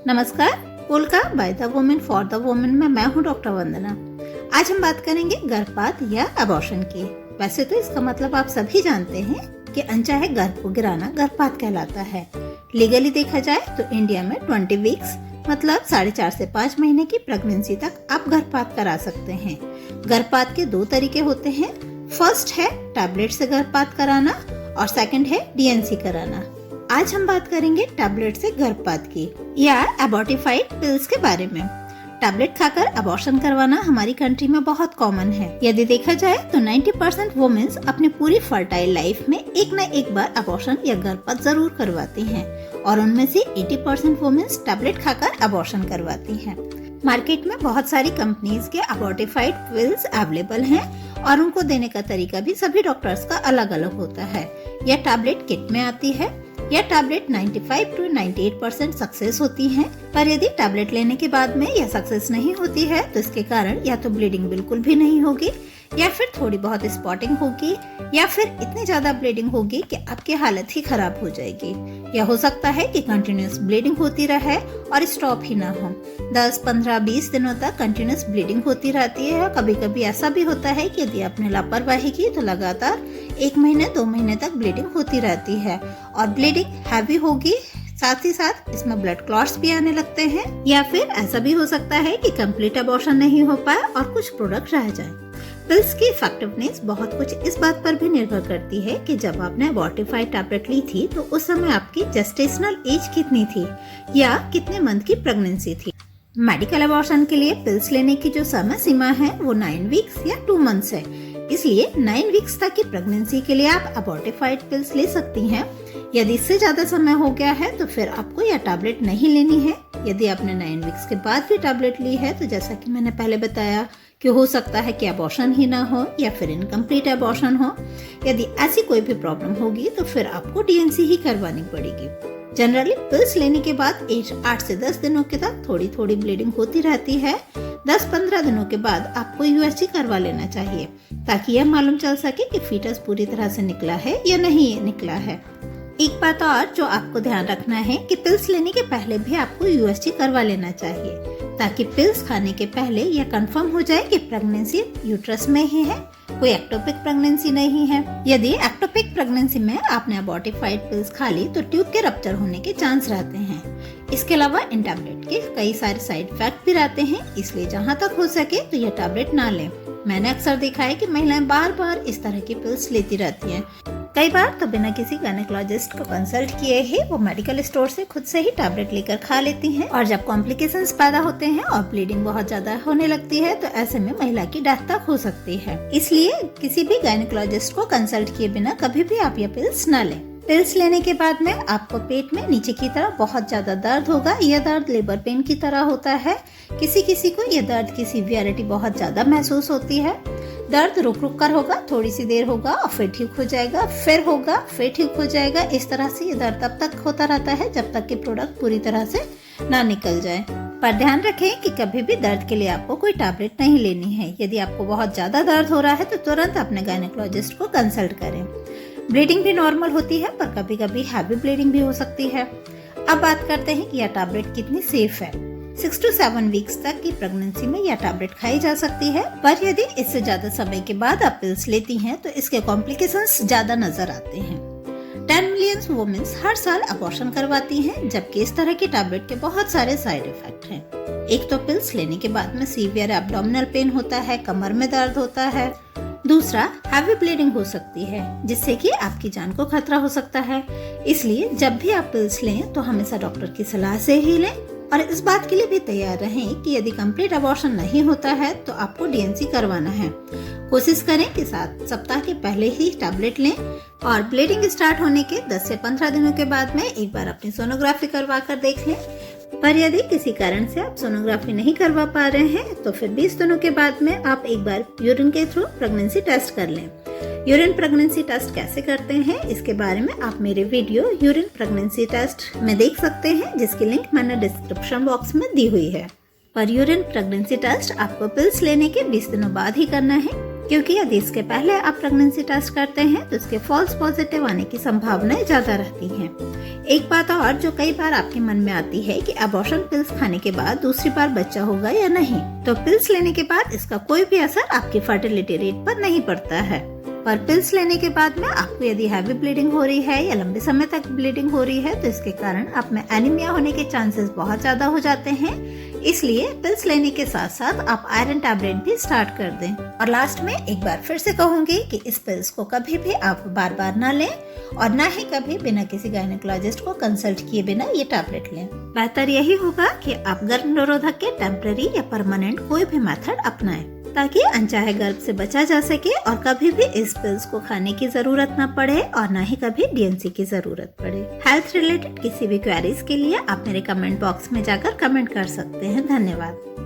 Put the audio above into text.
नमस्कार, polka by the women for the women में मैं हूं डॉक्टर वंदना। आज हम बात करेंगे गर्भपात या अबॉर्शन की। वैसे तो इसका मतलब आप सभी जानते हैं कि अनचाहे गर्भ को गिराना गर्भपात कहलाता है। लीगली देखा जाए तो इंडिया में 20 वीक्स मतलब 4.5 से 5 महीने की प्रेगनेंसी तक आप गर्भपात करा सकते हैं। गर्भपात के 2 तरीके होते हैं। फर्स्ट है टैबलेट से गर्भपात कराना और सेकंड है डीएनसी कराना। आज हम बात करेंगे टैबलेट से गर्भपात की या एबॉर्टिफाइड पिल्स के बारे में। टैबलेट खाकर अबॉर्शन करवाना हमारी कंट्री में बहुत कॉमन है। यदि देखा जाए तो 90% वुमेन्स अपनी पूरी फर्टाइल लाइफ में एक न एक बार अबॉर्शन या गर्भपात जरूर करवाती हैं और उनमें से 80% वुमेन्स टैबलेट खाकर अबॉर्शन करवाती हैं। मार्केट में बहुत सारी कंपनीज के अबॉर्टिफाइड पिल्स अवेलेबल हैं और उनको देने का तरीका भी सभी डॉक्टर्स का अलग अलग होता है। यह टैबलेट किट में आती है। यह टैबलेट 95 to 98% सक्सेस होती है, पर यदि टैबलेट लेने के बाद में यह सक्सेस नहीं होती है तो इसके कारण या तो ब्लीडिंग बिल्कुल भी नहीं होगी या फिर थोड़ी बहुत स्पॉटिंग होगी या फिर इतनी ज्यादा ब्लीडिंग होगी कि आपकी हालत ही खराब हो जाएगी। यह हो सकता है कि कंटिन्यूस ब्लीडिंग होती रहे और स्टॉप ही ना हो। 10, 15, 20 दिनों तक कंटिन्यूस ब्लीडिंग होती रहती है और कभी कभी ऐसा भी होता है कि यदि आपने लापरवाही की तो लगातार 1 महीने 2 महीने तक ब्लीडिंग होती रहती है और ब्लीडिंग हैवी होगी। साथ ही साथ इसमें ब्लड क्लॉट्स भी आने लगते हैं या फिर ऐसा भी हो सकता है कि कंप्लीट अबॉर्शन नहीं हो पाए और कुछ प्रोडक्ट रह जाए। पिल्स की इफेक्टिवनेस बहुत कुछ इस बात पर भी निर्भर करती है कि जब आपने अबॉर्टिफाइड टैबलेट ली थी तो उस समय आपकी जेस्टेशनल एज कितनी थी या कितने मंथ की प्रेगनेंसी थी। मेडिकल अबॉर्शन के लिए पिल्स लेने की जो समय सीमा है वो 9 वीक्स या 2 मंथ्स है। इसलिए 9 वीक्स तक की प्रेगनेंसी के लिए आप अबॉर्टिफाइड पिल्स ले सकती हैं। यदि इससे ज्यादा समय हो गया है तो फिर आपको यह टैबलेट नहीं लेनी है। यदि आपने 9 वीक्स के बाद भी टैबलेट ली है तो जैसा कि मैंने पहले बताया कि हो सकता है कि अबॉर्शन ही ना हो या फिर इनकम्प्लीट अबॉर्शन हो। यदि ऐसी कोई भी प्रॉब्लम होगी तो फिर आपको डीएनसी ही करवानी पड़ेगी। जनरली पिल्स लेने के बाद 8 से 10 दिनों के तक थोड़ी थोड़ी ब्लीडिंग होती रहती है। 10-15 दिनों के बाद आपको यूएसजी करवा लेना चाहिए ताकि यह मालूम चल सके कि फीटस पूरी तरह से निकला है या नहीं निकला है। एक बात और जो आपको ध्यान रखना है कि पिल्स लेने के पहले भी आपको यूएसजी करवा लेना चाहिए ताकि पिल्स खाने के पहले यह कंफर्म हो जाए कि प्रेगनेंसी यूट्रस में ही है, कोई एक्टोपिक प्रेगनेंसी नहीं है। यदि एक्टोपिक प्रेगनेंसी में आपने अबॉर्टिफाइड पिल्स खा ली तो ट्यूब के रप्चर होने के चांस रहते हैं। इसके अलावा इन टैबलेट के कई सारे साइड इफेक्ट भी रहते हैं, इसलिए जहाँ तक हो सके तो यह टैबलेट ना लें। मैंने अक्सर देखा है कि महिलाएं बार बार इस तरह की पिल्स लेती रहती हैं। कई बार तो बिना किसी गायनेकोलॉजिस्ट को कंसल्ट किए ही वो मेडिकल स्टोर से खुद से ही टैबलेट लेकर खा लेती हैं और जब कॉम्प्लिकेशंस पैदा होते हैं और ब्लीडिंग बहुत ज्यादा होने लगती है तो ऐसे में महिला की डेथ तक हो सकती है। इसलिए किसी भी गायनेकोलॉजिस्ट को कंसल्ट किए बिना कभी भी आप ये पिल्स न लें। पिल्स लेने के बाद में आपको पेट में नीचे की तरफ बहुत ज्यादा दर्द होगा। यह दर्द लेबर पेन की तरह होता है। किसी किसी को यह दर्द की सीवियरिटी बहुत ज्यादा महसूस होती है। दर्द रुक रुक कर होगा, थोड़ी सी देर होगा और फिर ठीक हो जाएगा, फिर होगा, फिर ठीक हो जाएगा। इस तरह से ये दर्द तब तक होता रहता है जब तक कि प्रोडक्ट पूरी तरह से ना निकल जाए। पर ध्यान रखें कि कभी भी दर्द के लिए आपको कोई टैबलेट नहीं लेनी है। यदि आपको बहुत ज्यादा दर्द हो रहा है तो तुरंत अपने गायनेकोलॉजिस्ट को कंसल्ट करें। ब्लीडिंग भी नॉर्मल होती है पर कभी कभी हैवी ब्लीडिंग भी हो सकती है। अब बात करते हैं कि यह टैबलेट कितनी सेफ है। 6 to 7 वीक्स तक की प्रेगनेंसी में यह टैबलेट खाई जा सकती है, पर यदि इससे ज्यादा समय के बाद आप पिल्स लेती हैं तो इसके कॉम्प्लिकेशंस ज्यादा नजर आते हैं। 10 मिलियन वुमेन्स हर साल अबॉर्शन करवाती हैं, जबकि इस तरह की टैबलेट के बहुत सारे साइड इफेक्ट हैं। एक तो पिल्स लेने के बाद में सीवियर एब्डोमिनल पेन होता है, कमर में दर्द होता है। दूसरा, हैवी ब्लीडिंग हो सकती है जिससे कि आपकी जान को खतरा हो सकता है। इसलिए जब भी आप पिल्स लें तो हमेशा डॉक्टर की सलाह से ही लें और इस बात के लिए भी तैयार रहें कि यदि कंप्लीट अबॉर्शन नहीं होता है तो आपको डीएनसी करवाना है। कोशिश करें कि 7 सप्ताह के पहले ही टैबलेट लें और ब्लीडिंग स्टार्ट होने के 10 से 15 दिनों के बाद में एक बार अपनी सोनोग्राफी करवा कर देख लें। पर यदि किसी कारण से आप सोनोग्राफी नहीं करवा पा रहे हैं तो फिर 20 दिनों के बाद में आप एक बार यूरिन के थ्रू प्रेगनेंसी टेस्ट कर लें। यूरिन प्रेगनेंसी टेस्ट कैसे करते हैं इसके बारे में आप मेरे वीडियो यूरिन प्रेगनेंसी टेस्ट में देख सकते हैं, जिसकी लिंक मैंने डिस्क्रिप्शन बॉक्स में दी हुई है। पर यूरिन प्रेगनेंसी टेस्ट आपको पिल्स लेने के 20 दिनों बाद ही करना है। क्योंकि यदि इसके पहले आप प्रेगनेंसी टेस्ट करते हैं तो इसके फॉल्स पॉजिटिव आने की संभावनाएं ज्यादा रहती हैं। एक बात और जो कई बार आपके मन में आती है कि अबॉर्शन पिल्स खाने के बाद दूसरी बार बच्चा होगा या नहीं, तो पिल्स लेने के बाद इसका कोई भी असर आपकी फर्टिलिटी रेट पर नहीं पड़ता है। पर पिल्स लेने के बाद में आपको यदि हैवी ब्लीडिंग हो रही है या लंबे समय तक ब्लीडिंग हो रही है तो इसके कारण आप में एनीमिया होने के चांसेस बहुत ज्यादा हो जाते हैं। इसलिए पिल्स लेने के साथ साथ आप आयरन टैबलेट भी स्टार्ट कर दें। और लास्ट में एक बार फिर से कहूंगी कि इस पिल्स को कभी भी आप बार बार ना लें और ना ही कभी बिना किसी गायनेकोलॉजिस्ट को कंसल्ट किए बिना ये टैबलेट लें। बेहतर यही होगा कि आप गर्भ निरोधक के टेम्पररी या परमानेंट कोई भी मेथड अपनाएं ताकि अनचाहे गर्भ से बचा जा सके और कभी भी इस पिल्स को खाने की जरूरत न पड़े और न ही कभी डीएनसी की जरूरत पड़े। हेल्थ रिलेटेड किसी भी क्वेरीज के लिए आप मेरे कमेंट बॉक्स में जाकर कमेंट कर सकते हैं। धन्यवाद।